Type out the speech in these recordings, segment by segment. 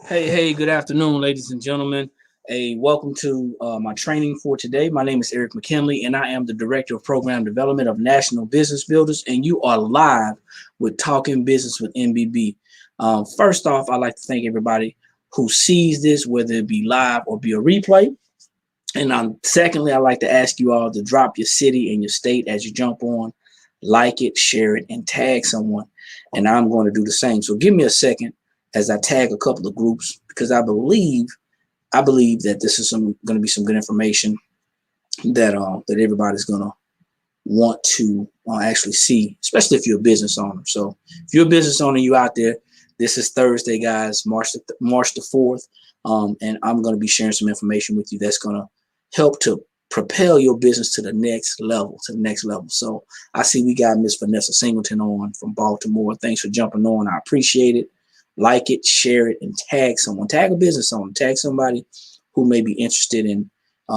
Hey, good afternoon, ladies and gentlemen. Welcome to my training for today. My name is Eric McKinley, and I am the Director of Program Development of National Business Builders, and you are live with Talking Business with NBB. First off, I'd like to thank everybody who sees this, whether it be live or be a replay. And secondly, I'd like to ask you all to drop your city and your state as you jump on, like it, share it, and tag someone. And I'm going to do the same. So give me a second as I tag a couple of groups because I believe that this is going to be some good information that everybody's going to want to actually see, especially if you're a business owner. So if you're a business owner, you out there, this is Thursday, guys, March the 4th, and I'm going to be sharing some information with you that's going to help to propel your business to the next level, So I see we got Miss Vanessa Singleton on from Baltimore. Thanks for jumping on. I appreciate it. Like it, share it, and tag someone. Tag a business owner. Tag somebody who may be interested in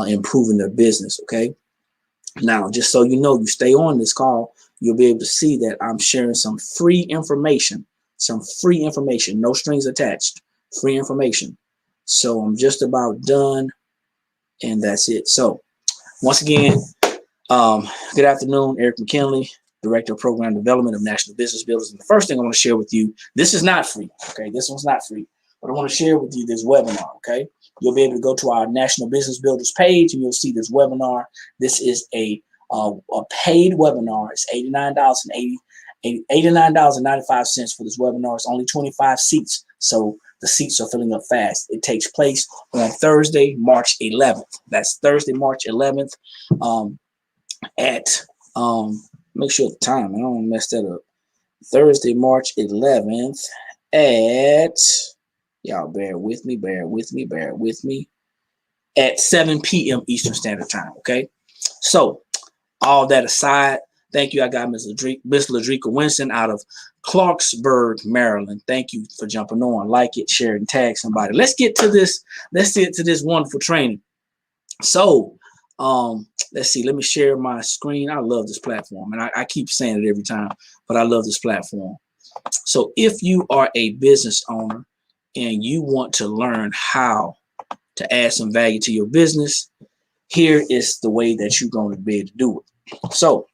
improving their business, okay? Now, just so you know, you stay on this call, you'll be able to see that I'm sharing some free information, no strings attached, free information. So I'm just about done, and that's it. So once again, good afternoon, Eric McKinley, Director of Program Development of National Business Builders. And the first thing I want to share with you, this is not free, okay? This one's not free, but I want to share with you this webinar, okay? You'll be able to go to our National Business Builders page and you'll see this webinar. This is a paid webinar. It's $89.95 for this webinar. It's only 25 seats, so the seats are filling up fast. It takes place on Thursday, March 11th. That's Thursday, March 11th at make sure the time, I don't want to mess that up. Thursday, March 11th at, y'all bear with me, at 7 p.m. Eastern Standard Time, okay? So, all that aside, thank you. I got Miss Ladrika Winston out of Clarksburg, Maryland. Thank you for jumping on. Like it, share it, and tag somebody. Let's get to this wonderful training. So, let's see, let me share my screen. I love this platform, and I keep saying it every time, but I love this platform. So if you are a business owner and you want to learn how to add some value to your business, here is the way that you're going to be able to do it. So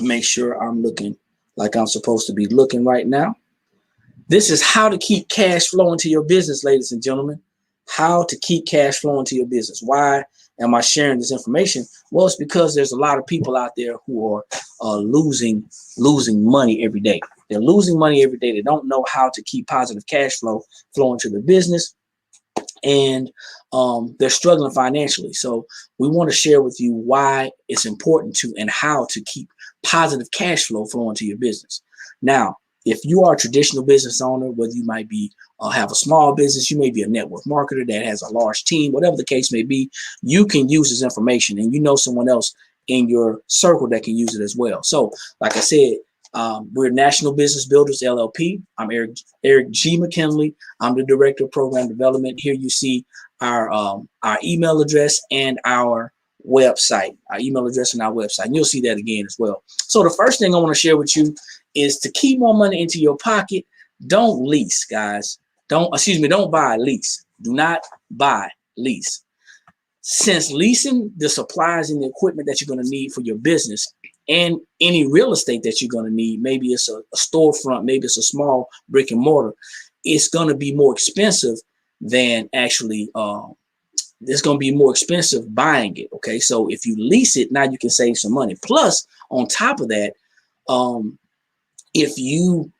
make sure I'm looking like I'm supposed to be looking right now. This is how to keep cash flowing to your business, ladies and gentlemen. How to keep cash flowing to your business. Why am I sharing this information? Well, it's because there's a lot of people out there who are losing money every day. They're losing money every day. They don't know how to keep positive cash flow flowing to the business, and they're struggling financially. So we want to share with you why it's important to and how to keep positive cash flow flowing to your business. Now, if you are a traditional business owner, whether you might be have a small business, you may be a network marketer that has a large team, whatever the case may be, you can use this information, and you know someone else in your circle that can use it as well. So, like I said, we're National Business Builders LLP. I'm Eric G. McKinley. I'm the Director of Program Development. Here you see our email address and our website. Our email address and our website. And you'll see that again as well. So the first thing I want to share with you is to keep more money into your pocket. Don't lease, guys. Don't buy, lease. Do not buy, lease. Since leasing the supplies and the equipment that you're going to need for your business and any real estate that you're going to need, maybe it's a storefront, maybe it's a small brick and mortar, it's going to be more expensive than actually, it's going to be more expensive buying it, okay? So if you lease it, now you can save some money. Plus, on top of that, if you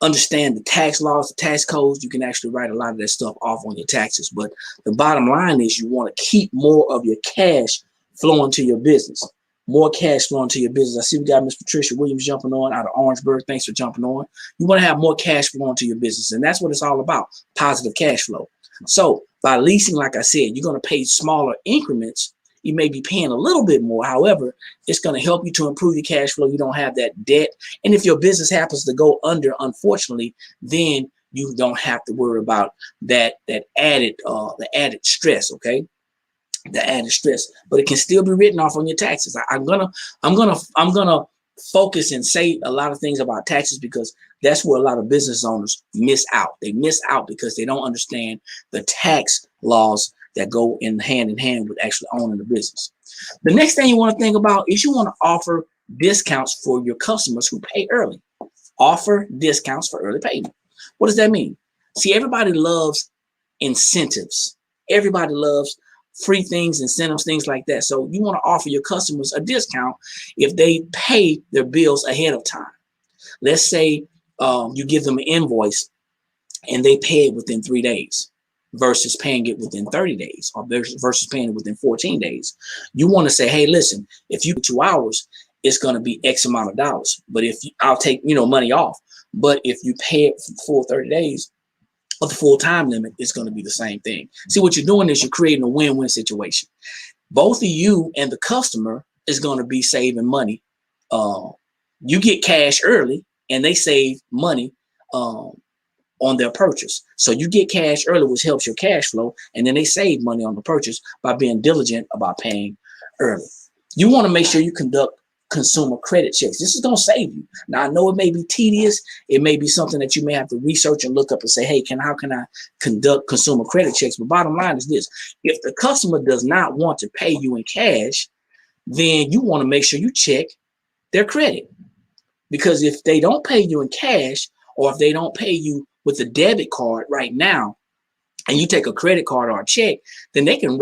understand the tax laws, the tax codes, you can actually write a lot of that stuff off on your taxes. But the bottom line is you want to keep more of your cash flowing to your business. More cash flowing to your business. I see we got Miss Patricia Williams jumping on out of Orangeburg. Thanks for jumping on. You want to have more cash flowing to your business, and that's what it's all about, positive cash flow. So by leasing, like I said, you're going to pay smaller increments. You may be paying a little bit more. However, it's going to help you to improve your cash flow. You don't have that debt. And if your business happens to go under, unfortunately, then you don't have to worry about the added stress, okay? The added stress, but it can still be written off on your taxes. I'm gonna focus and say a lot of things about taxes because That's where a lot of business owners miss out. They miss out because they don't understand the tax laws that go in hand with actually owning the business. The next thing you want to think about is you want to offer discounts for your customers who pay early. Offer discounts for early payment. What does that mean? See, everybody loves incentives. Everybody loves free things, incentives, things like that. So you want to offer your customers a discount if they pay their bills ahead of time. Let's say you give them an invoice and they pay it within 3 days versus paying it within 30 days or versus paying it within 14 days. You want to say, hey, listen, if you 2 hours, it's going to be X amount of dollars. But if you, I'll take, money off. But if you pay it for the full 30 days of the full time limit, it's going to be the same thing. See, what you're doing is you're creating a win-win situation. Both of you and the customer is going to be saving money. You get cash early and they save money on their purchase. So you get cash early, which helps your cash flow, and then they save money on the purchase by being diligent about paying early. You want to make sure you conduct consumer credit checks. This is going to save you. Now, I know it may be tedious. It may be something that you may have to research and look up and say, hey, how can I conduct consumer credit checks? But bottom line is this: if the customer does not want to pay you in cash, then you want to make sure you check their credit. Because if they don't pay you in cash, or if they don't pay you with a debit card right now, and you take a credit card or a check, then they can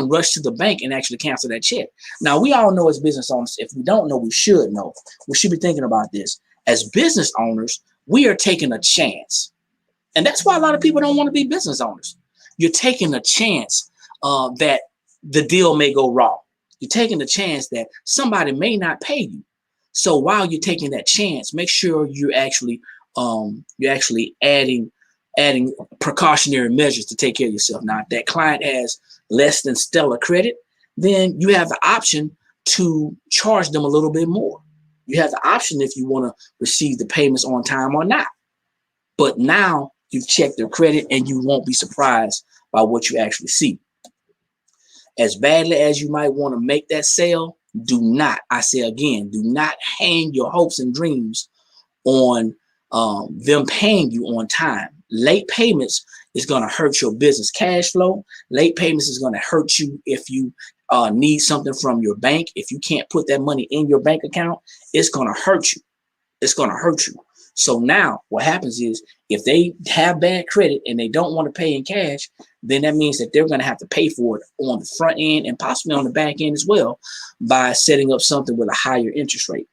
rush to the bank and actually cancel that check. Now, we all know as business owners, if we don't know, we should know. We should be thinking about this. As business owners, we are taking a chance. And that's why a lot of people don't want to be business owners. You're taking a chance that the deal may go wrong. You're taking a chance that somebody may not pay you. So while you're taking that chance, make sure you're actually adding precautionary measures to take care of yourself. Now, if that client has less than stellar credit, then you have the option to charge them a little bit more. You have the option if you want to receive the payments on time or not. But now you've checked their credit and you won't be surprised by what you actually see. As badly as you might want to make that sale, do not, I say again, do not hang your hopes and dreams on them paying you on time. Late payments is going to hurt your business cash flow. Late payments is going to hurt you if you need something from your bank. If you can't put that money in your bank account, it's going to hurt you. It's going to hurt you. So now what happens is if they have bad credit and they don't want to pay in cash, then that means that they're going to have to pay for it on the front end and possibly on the back end as well by setting up something with a higher interest rate.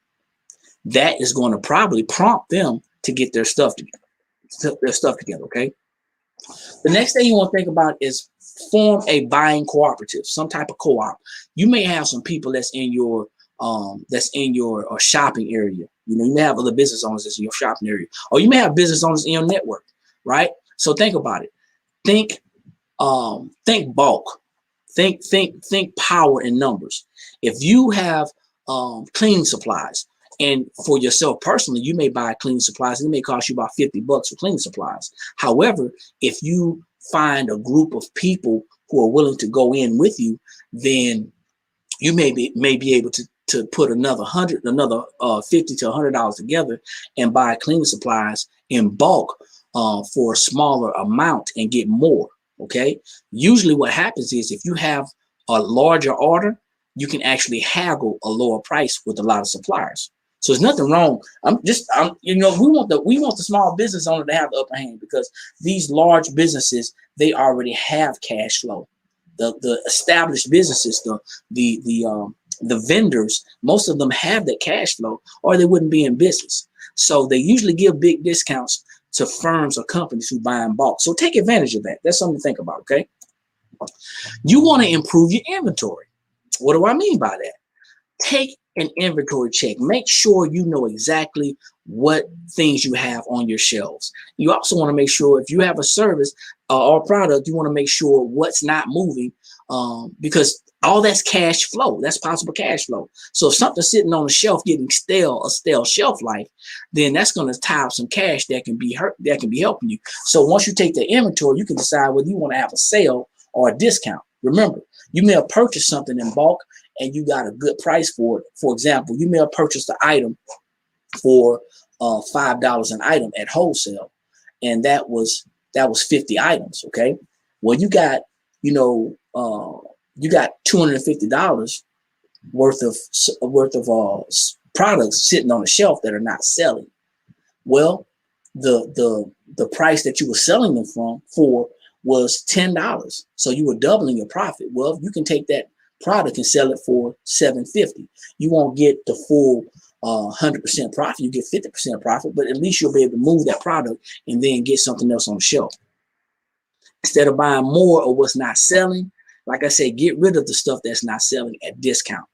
That is going to probably prompt them to get their stuff together, okay? The next thing you want to think about is form a buying cooperative, some type of co-op. You may have some people that's in your shopping area. You may have other business owners that's in your shopping area, or you may have business owners in your network, right? So think about it. Think bulk. Think power in numbers. If you have cleaning supplies, and for yourself personally, you may buy cleaning supplies. It may cost you about $50 for cleaning supplies. However, if you find a group of people who are willing to go in with you, then you may be able to put another $50 to $100 together and buy cleaning supplies in bulk for a smaller amount and get more. Okay. Usually, what happens is if you have a larger order, you can actually haggle a lower price with a lot of suppliers. So there's nothing wrong. We want the small business owner to have the upper hand, because these large businesses, they already have cash flow. The established businesses, the vendors, most of them have that cash flow, or they wouldn't be in business. So they usually give big discounts to firms or companies who buy in bulk. So take advantage of that. That's something to think about. Okay. You want to improve your inventory. What do I mean by that? Take an inventory check. Make sure you know exactly what things you have on your shelves. You also want to make sure if you have a service or product, you want to make sure what's not moving, because all that's cash flow. That's possible cash flow. So if something's sitting on the shelf getting a stale shelf life, then that's going to tie up some cash that can be helping you. So once you take the inventory, you can decide whether you want to have a sale or a discount. Remember, you may have purchased something in bulk and you got a good price for it. For example, you may have purchased the item for $5 an item at wholesale, and that was 50 items. Okay, well, you got $250 worth of products sitting on the shelf that are not selling. Well, the price that you were selling them for was $10, so you were doubling your profit. Well, you can take that product and sell it for $7.50. You won't get the full 100% profit. You get 50% profit, but at least you'll be able to move that product and then get something else on the shelf. Instead of buying more of what's not selling, like I said, get rid of the stuff that's not selling at discount.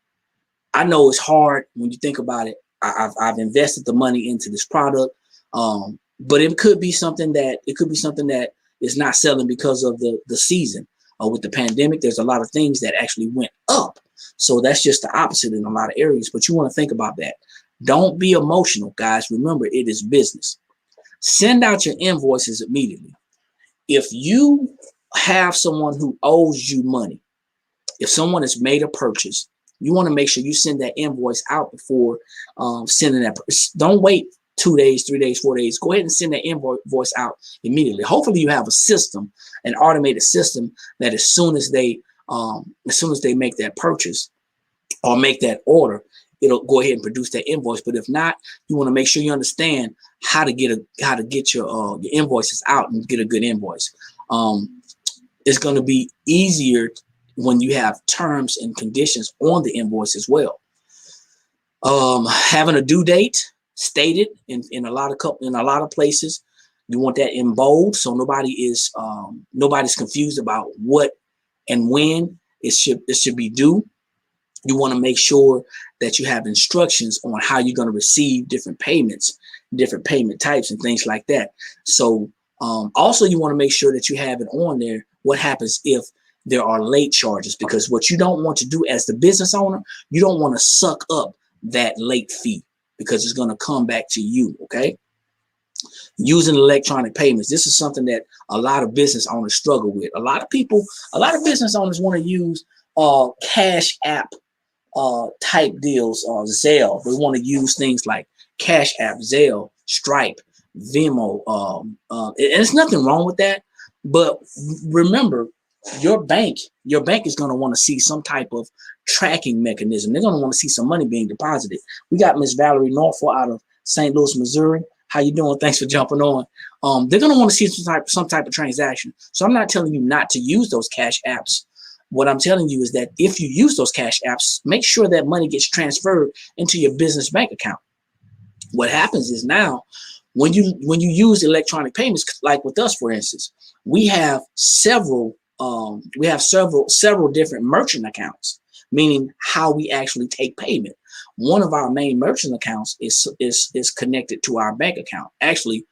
I know it's hard when you think about it. I've invested the money into this product, but it could be something that is not selling because of the season. With the pandemic, there's a lot of things that actually went up. So that's just the opposite in a lot of areas. But you want to think about that. Don't be emotional, guys. Remember, it is business. Send out your invoices immediately. If you have someone who owes you money, if someone has made a purchase, you want to make sure you send that invoice out before sending that. Don't wait 2 days, 3 days, 4 days. Go ahead and send that invoice out immediately. Hopefully you have a system, an automated system, that as soon as they make that purchase or make that order, it'll go ahead and produce that invoice. But if not, you want to make sure you understand how to get your invoices out and get a good invoice. It's going to be easier when you have terms and conditions on the invoice as well. Having a due date stated in a lot of places. You want that in bold, so nobody's confused about what and when it should be due. You want to make sure that you have instructions on how you're going to receive different payments, different payment types, and things like that. So also you want to make sure that you have it on there. What happens if there are late charges? Because what you don't want to do as the business owner, you don't want to suck up that late fee, because it's going to come back to you. Okay. Using electronic payments. This is something that a lot of business owners struggle with. A lot of business owners want to use cash app type deals or Zelle. They want to use things like Cash App, Zelle, Stripe, Venmo. And there's nothing wrong with that. But remember, your bank is going to want to see some type of tracking mechanism. They're going to want to see some money being deposited. We got Miss Valerie Norfolk out of St. Louis, Missouri. How you doing? Thanks for jumping on. They're going to want to see some type of transaction. So I'm not telling you not to use those cash apps. What I'm telling you is that if you use those cash apps, make sure that money gets transferred into your business bank account. What happens is now, when you use electronic payments, like with us, for instance, we have several different merchant accounts, meaning how we actually take payment. One of our main merchant accounts is connected to our bank account. Actually,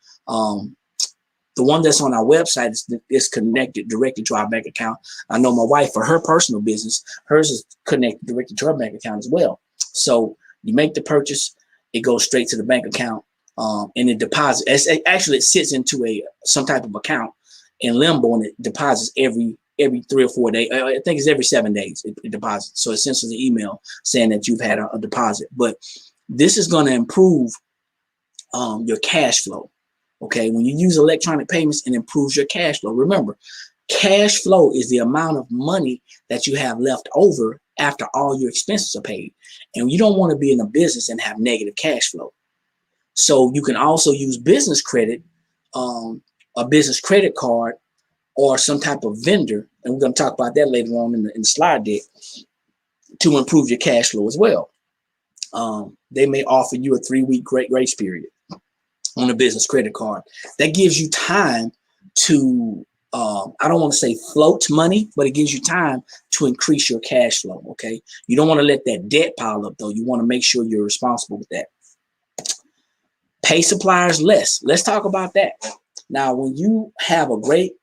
the one that's on our website is connected directly to our bank account. I know my wife, for her personal business, hers is connected directly to her bank account as well. So you make the purchase, it goes straight to the bank account, and it deposits. Actually, it sits into some type of account in limbo, and it deposits every 3 or 4 days. I think it's every 7 days it deposits. So it sends us an email saying that you've had a deposit. But this is going to improve your cash flow. Okay, when you use electronic payments, it improves your cash flow. Remember, cash flow is the amount of money that you have left over after all your expenses are paid. And you don't want to be in a business and have negative cash flow. So you can also use business credit, a business credit card, or some type of vendor, and we're going to talk about that later on in the slide deck, to improve your cash flow as well. They may offer you a 3-week grace period on a business credit card. That gives you time to, I don't want to say float money, but it gives you time to increase your cash flow, okay? You don't want to let that debt pile up, though. You want to make sure you're responsible with that. Pay suppliers less. Let's talk about that. Now, when you have a great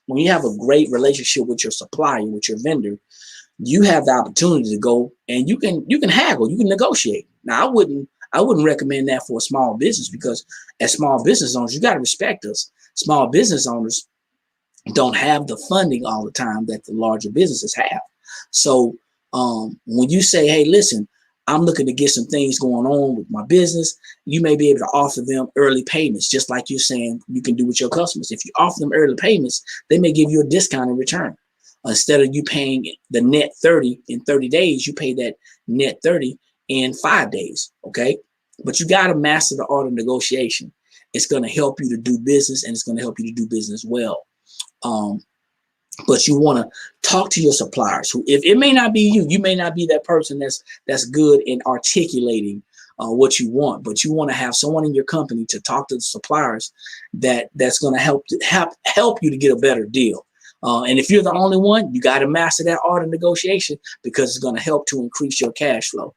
relationship with your supplier, with your vendor, you have the opportunity to go and you can haggle, you can negotiate. Now, I wouldn't recommend that for a small business, because as small business owners, you got to respect us. Small business owners don't have the funding all the time that the larger businesses have. So when you say, hey, listen, I'm looking to get some things going on with my business. You may be able to offer them early payments, just like you're saying you can do with your customers. If you offer them early payments, they may give you a discount in return. Instead of you paying the net 30 in 30 days, you pay that net 30 in 5 days, okay? But you got to master the art of negotiation. It's going to help you to do business, and it's going to help you to do business well. But you want to talk to your suppliers. Who, if it may not be you, you may not be that person that's good in articulating what you want, but you want to have someone in your company to talk to the suppliers that's going to help you to get a better deal. And if you're the only one, you got to master that art of negotiation, because it's going to help to increase your cash flow.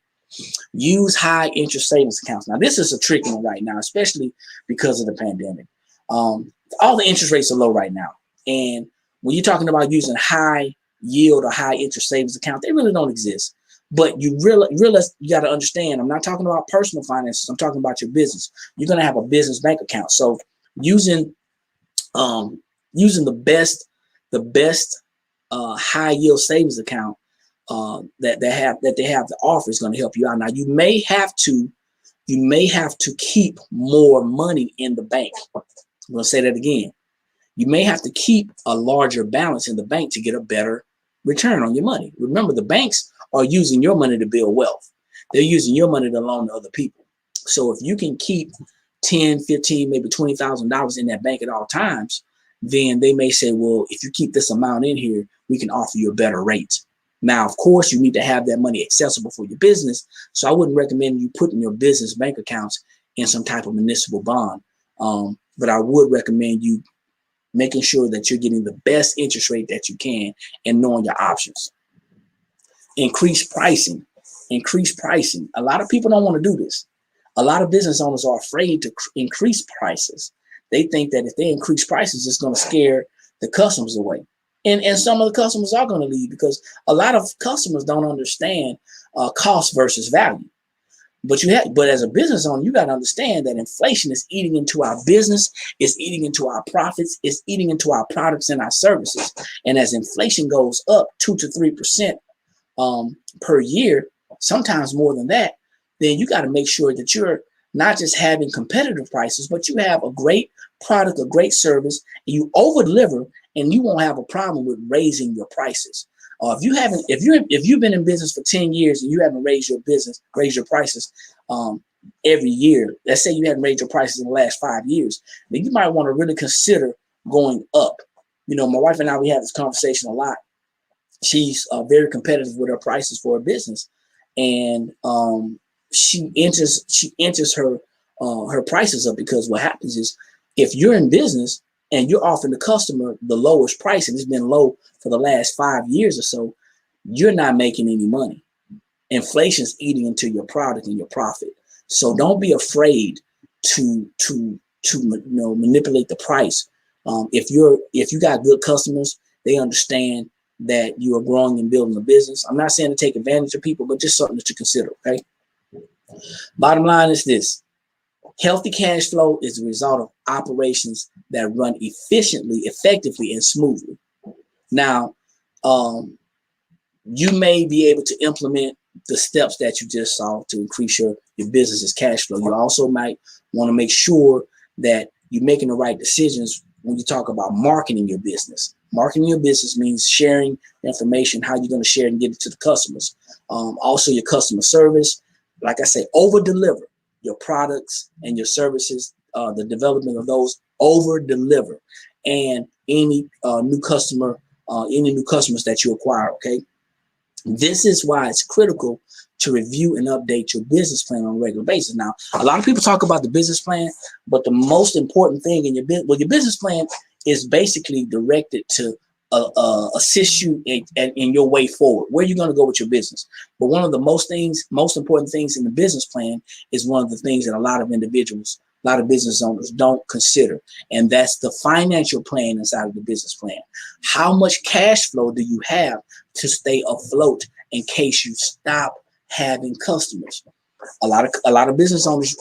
Use high interest savings accounts. Now, this is a tricky one right now, especially because of the pandemic. All the interest rates are low right now, and when you're talking about using high yield or high interest savings account, they really don't exist. But you realize you got to understand, I'm not talking about personal finances. I'm talking about your business. You're going to have a business bank account. So using the best high yield savings account that they have to offer is going to help you out. Now, you may have to keep more money in the bank. I'm going to say that again. You may have to keep a larger balance in the bank to get a better return on your money. Remember, the banks are using your money to build wealth. They're using your money to loan to other people. So if you can keep 10, 15, maybe $20,000 in that bank at all times, then they may say, well, if you keep this amount in here, we can offer you a better rate. Now, of course, you need to have that money accessible for your business. So I wouldn't recommend you putting your business bank accounts in some type of municipal bond. But I would recommend you making sure that you're getting the best interest rate that you can and knowing your options. Increase pricing. Increase pricing. A lot of people don't want to do this. A lot of business owners are afraid to increase prices. They think that if they increase prices, it's going to scare the customers away. And some of the customers are going to leave, because a lot of customers don't understand cost versus value. But as a business owner, you got to understand that inflation is eating into our business, it's eating into our profits, it's eating into our products and our services. And as inflation goes up 2 to 3% per year, sometimes more than that, then you got to make sure that you're not just having competitive prices, but you have a great product, a great service, and you over deliver, and you won't have a problem with raising your prices. If you've been in business for 10 years and you haven't raised your prices every year, let's say you haven't raised your prices in the last 5 years, then you might want to really consider going up. You know, my wife and I, we have this conversation a lot. She's very competitive with her prices for her business, and she enters her prices up, because what happens is, if you're in business and you're offering the customer the lowest price, and it's been low for the last 5 years or so, you're not making any money. Inflation's eating into your product and your profit. So don't be afraid to manipulate the price. If you got good customers, they understand that you are growing and building a business. I'm not saying to take advantage of people, but just something to consider. Okay. Bottom line is this: healthy cash flow is the result of operations that run efficiently, effectively, and smoothly. Now, you may be able to implement the steps that you just saw to increase your business's cash flow. You also might want to make sure that you're making the right decisions when you talk about marketing your business. Marketing your business means sharing information, how you're going to share and get it to the customers. Also, your customer service. Like I say, over deliver your products and your services, the development of those, over deliver, and any new customers that you acquire. Okay. This is why it's critical to review and update your business plan on a regular basis. Now, a lot of people talk about the business plan, but the most important thing in your business plan is basically directed to assist you in your way forward, where you're going to go with your business. But one of the most important things in the business plan is one of the things that a lot of business owners don't consider, and that's the financial plan inside of the business plan. How much cash flow do you have to stay afloat in case you stop having customers? A lot of business owners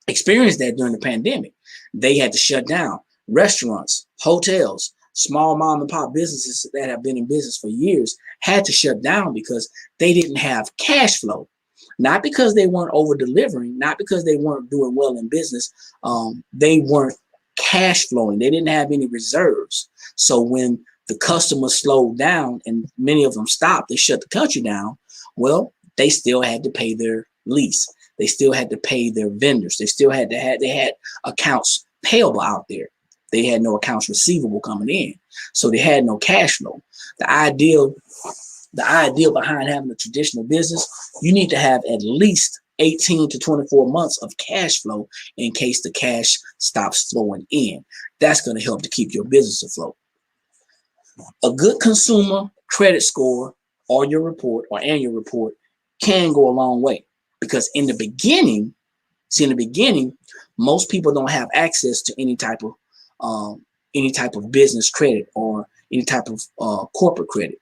experienced that during the pandemic. They had to shut down. Restaurants, hotels, small mom and pop businesses that have been in business for years had to shut down because they didn't have cash flow. Not because they weren't over delivering, not because they weren't doing well in business. They weren't cash flowing. They didn't have any reserves. So when the customers slowed down and many of them stopped, they shut the country down. Well, they still had to pay their lease. They still had to pay their vendors. They still had they had accounts payable out there. They had no accounts receivable coming in. So they had no cash flow. The ideal behind having a traditional business, you need to have at least 18 to 24 months of cash flow in case the cash stops flowing in. That's going to help to keep your business afloat. A good consumer credit score or your report or annual report can go a long way, because in the beginning, most people don't have access to any type of business credit or any type of corporate credit.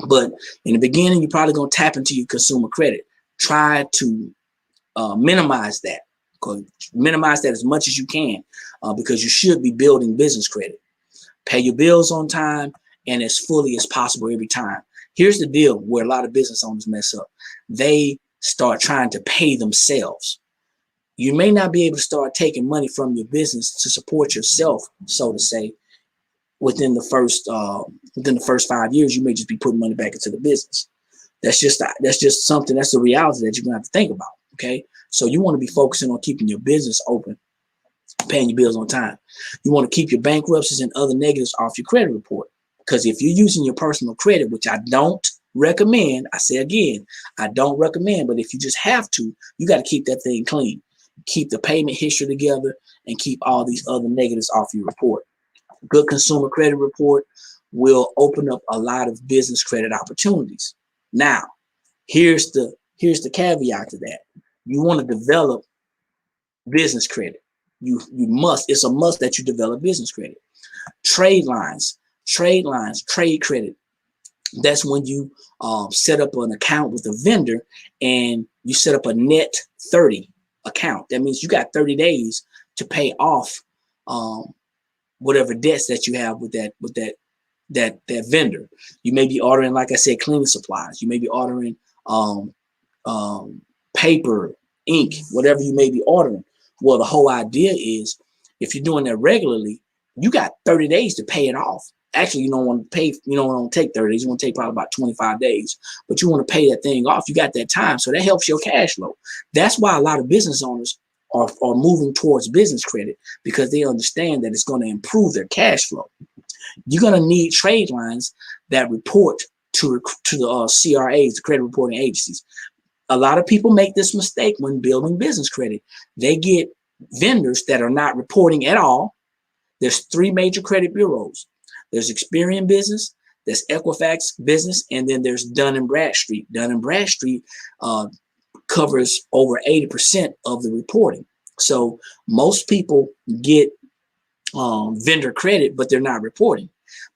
But in the beginning, you're probably going to tap into your consumer credit. Try to minimize that. Minimize that as much as you can, because you should be building business credit. Pay your bills on time and as fully as possible every time. Here's the deal where a lot of business owners mess up. They start trying to pay themselves. You may not be able to start taking money from your business to support yourself, so to say, within the first 5 years. You may just be putting money back into the business. That's just something. That's the reality that you're gonna have to think about. Okay, so you want to be focusing on keeping your business open, paying your bills on time. You want to keep your bankruptcies and other negatives off your credit report, because if you're using your personal credit, which I don't recommend, I say again, I don't recommend, but if you just have to, you got to keep that thing clean. Keep the payment history together and keep all these other negatives off your report. Good consumer credit report will open up a lot of business credit opportunities. Now, here's the caveat to that. You want to develop business credit. It's a must that you develop business credit. Trade lines, trade credit. That's when you set up an account with a vendor and you set up a net 30 account. That means you got 30 days to pay off whatever debts that you have with that vendor. You may be ordering, like I said, cleaning supplies. You may be ordering paper, ink, whatever you may be ordering. Well, the whole idea is, if you're doing that regularly, you got 30 days to pay it off. Actually, you don't want to take 30 days. You want to take probably about 25 days, but you want to pay that thing off. You got that time. So that helps your cash flow. That's why a lot of business owners are moving towards business credit, because they understand that it's going to improve their cash flow. You're going to need trade lines that report to the CRAs, the credit reporting agencies. A lot of people make this mistake when building business credit. They get vendors that are not reporting at all. There's 3 major credit bureaus. There's Experian Business, there's Equifax Business, and then there's Dun & Bradstreet. Dun & Bradstreet covers over 80% of the reporting. So most people get vendor credit, but they're not reporting.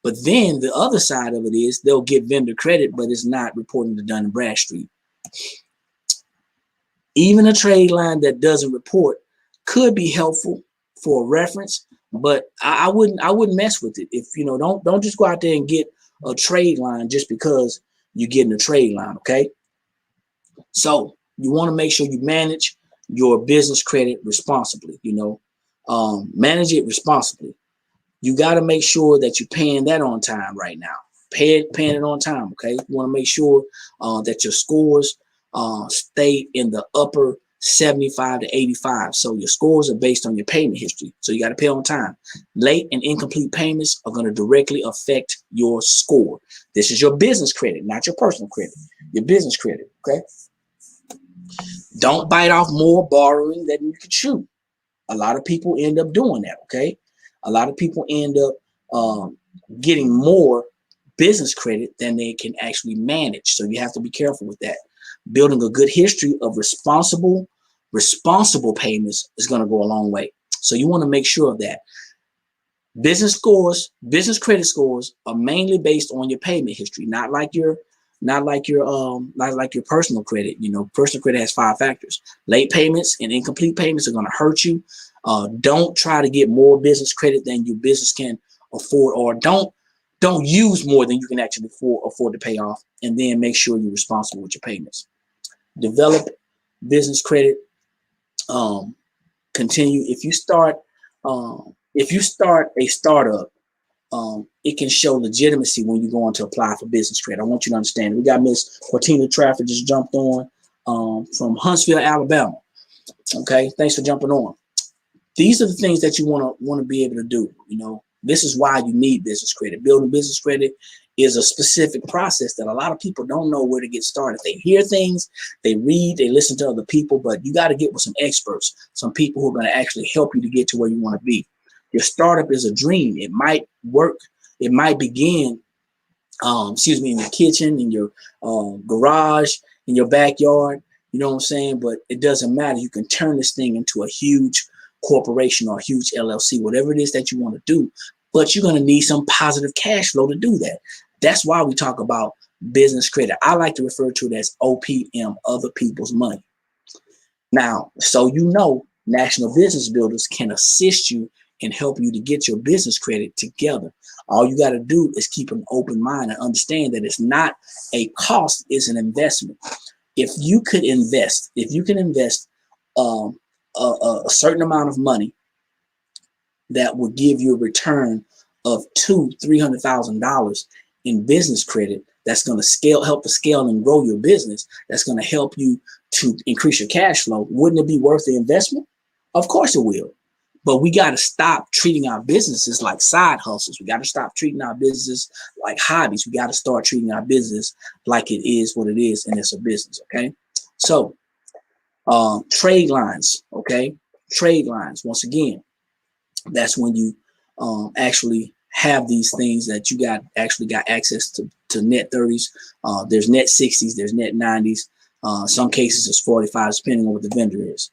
But then the other side of it is they'll get vendor credit, but it's not reporting to Dun & Bradstreet. Even a trade line that doesn't report could be helpful for reference, but I wouldn't mess with it. If don't just go out there and get a trade line just because you're getting a trade line. Okay, so you want to make sure you manage your business credit responsibly. Manage it responsibly. You got to make sure that you're paying that on time right now. Paying it on time. Okay, you want to make sure that your scores stay in the upper 75 to 85. So your scores are based on your payment history. So you got to pay on time. Late and incomplete payments are going to directly affect your score. This is your business credit, not your personal credit. Your business credit. Okay. Don't bite off more borrowing than you can chew. A lot of people end up doing that. Okay. A lot of people end up getting more business credit than they can actually manage. So you have to be careful with that. Building a good history of responsible payments is going to go a long way. So you want to make sure of that. Business credit scores are mainly based on your payment history, not like your personal credit. Personal credit has 5 factors. Late payments and incomplete payments are going to hurt you. Don't try to get more business credit than your business can afford, or don't use more than you can actually afford to pay off, and then make sure you're responsible with your payments. develop business credit. Continue. If you start a startup, it can show legitimacy when you go on to apply for business credit. I want you to understand. We got Miss Cortina Trafford just jumped on from Huntsville, Alabama. Okay, thanks for jumping on. These are the things that you want to be able to do. You know, this is why you need business credit. Building business credit is a specific process that a lot of people don't know where to get started. They hear things, they read, they listen to other people, but you got to get with some experts, some people who are going to actually help you to get to where you want to be. Your startup is a dream. It might work. It might begin, in your kitchen, in your garage, in your backyard. You know what I'm saying? But it doesn't matter. You can turn this thing into a huge corporation or a huge LLC, whatever it is that you want to do. But you're going to need some positive cash flow to do that. That's why we talk about business credit. I like to refer to it as OPM, other people's money. Now, so you know, National Business Builders can assist you and help you to get your business credit together. All you got to do is keep an open mind and understand that it's not a cost, it's an investment. If you can invest a certain amount of money that will give you a return of $200,000-$300,000 in business credit, that's going to help to scale and grow your business, that's going to help you to increase your cash flow. Wouldn't it be worth the investment? Of course it will. But we got to stop treating our businesses like side hustles. We got to stop treating our business like hobbies. We got to start treating our business like it is what it is, and it's a business. Okay. So trade lines. Okay. Trade lines. Once again, that's when you actually have these things that you got access to net 30s. There's net 60s. There's net 90s. Some cases it's 45, depending on what the vendor is.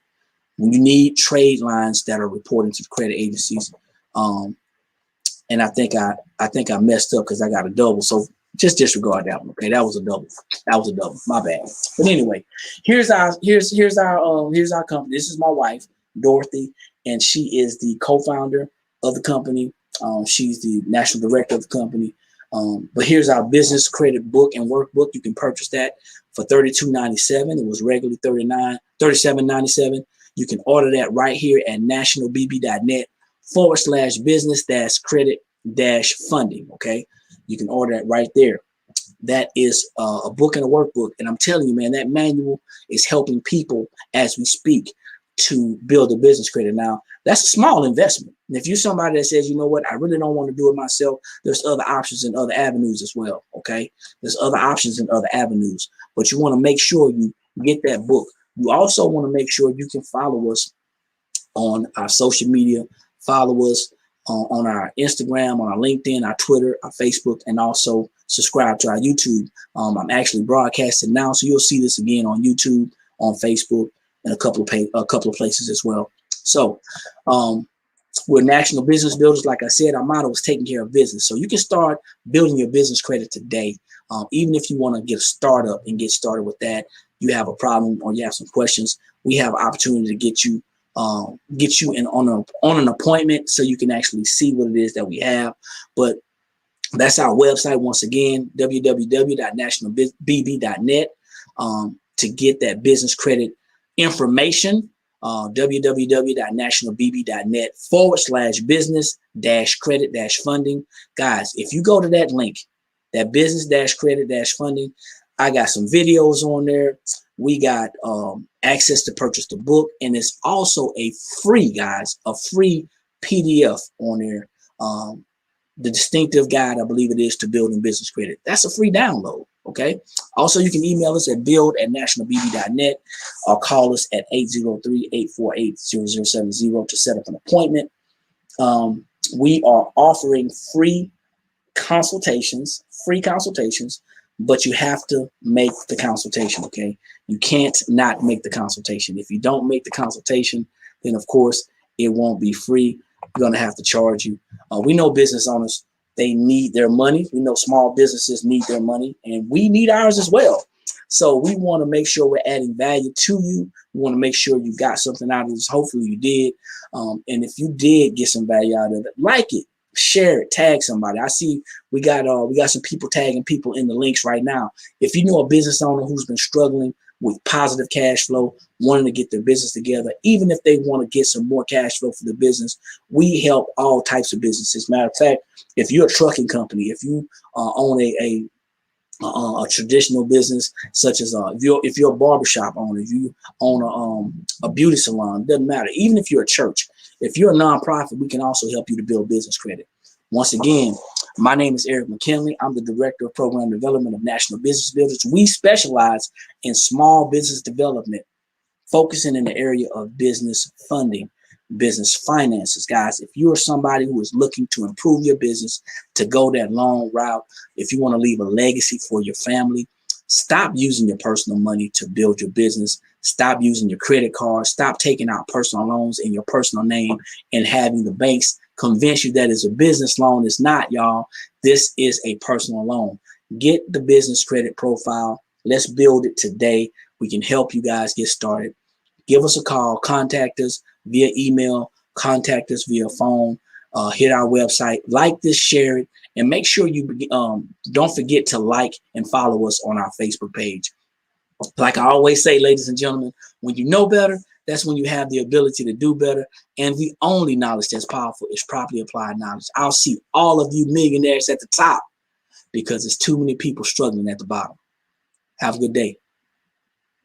When you need trade lines that are reporting to the credit agencies, and I think I messed up because I got a double. So just disregard that one. Okay, that was a double. My bad. But anyway, here's our company. This is my wife, Dorothy, and she is the co-founder of the company. She's the national director of the company. But here's our business credit book and workbook. You can purchase that for $32.97. It was regularly $37.97. You can order that right here at nationalbb.net/business-credit-funding. Okay, you can order that right there. That is a book and a workbook, and I'm telling you, man, that manual is helping people as we speak to build a business credit. Now, that's a small investment. And if you're somebody that says, you know what, I really don't want to do it myself, there's other options and other avenues as well. Okay, there's other options and other avenues, but you want to make sure you get that book. You also want to make sure you can follow us on our social media, follow us on our Instagram, on our LinkedIn, our Twitter, our Facebook, and also subscribe to our YouTube. I'm actually broadcasting now, so you'll see this again on YouTube, on Facebook, and a couple of places as well. So we're national business builders. Like I said, our motto is taking care of business. So you can start building your business credit today. Even if you want to get a startup and get started with that, you have a problem or you have some questions, we have an opportunity to get you on an appointment so you can actually see what it is that we have. But that's our website, once again, www.nationalbb.net, to get that business credit information, www.nationalbb.net/business-credit-funding. Guys, if you go to that link, that business-credit-funding, I got some videos on there. We got access to purchase the book, and it's also a free PDF on there. The distinctive guide, I believe it is, to building business credit. That's a free download. Okay. Also, you can email us at build@nationalbb.net or call us at 803-848-0070 to set up an appointment. We are offering free consultations, but you have to make the consultation. Okay. You can't not make the consultation. If you don't make the consultation, then of course it won't be free. We're going to have to charge you. We know business owners, they need their money. We know small businesses need their money, and we need ours as well. So we want to make sure we're adding value to you. We want to make sure you got something out of this. Hopefully you did. And if you did get some value out of it, like it, share it, tag somebody. I see we got some people tagging people in the links right now. If you know a business owner who's been struggling with positive cash flow, wanting to get their business together. Even if they want to get some more cash flow for the business, we help all types of businesses. Matter of fact, if you're a trucking company, if you own a traditional business, such as if you're a barbershop owner, if you own a beauty salon, doesn't matter. Even if you're a church, if you're a nonprofit, we can also help you to build business credit. Once again, my name is Eric McKinley. I'm the Director of Program Development of National Business Builders. We specialize in small business development, focusing in the area of business funding, business finances. Guys, if you are somebody who is looking to improve your business, to go that long route, if you want to leave a legacy for your family, stop using your personal money to build your business. Stop using your credit card. Stop taking out personal loans in your personal name and having the banks convince you that it's a business loan. It's not, y'all. This is a personal loan. Get the business credit profile. Let's build it today. We can help you guys get started. Give us a call. Contact us via email. Contact us via phone. Hit our website. Like this, share it, and make sure you don't forget to like and follow us on our Facebook page. Like I always say, ladies and gentlemen, when you know better, that's when you have the ability to do better. And the only knowledge that's powerful is properly applied knowledge. I'll see all of you millionaires at the top because there's too many people struggling at the bottom. Have a good day.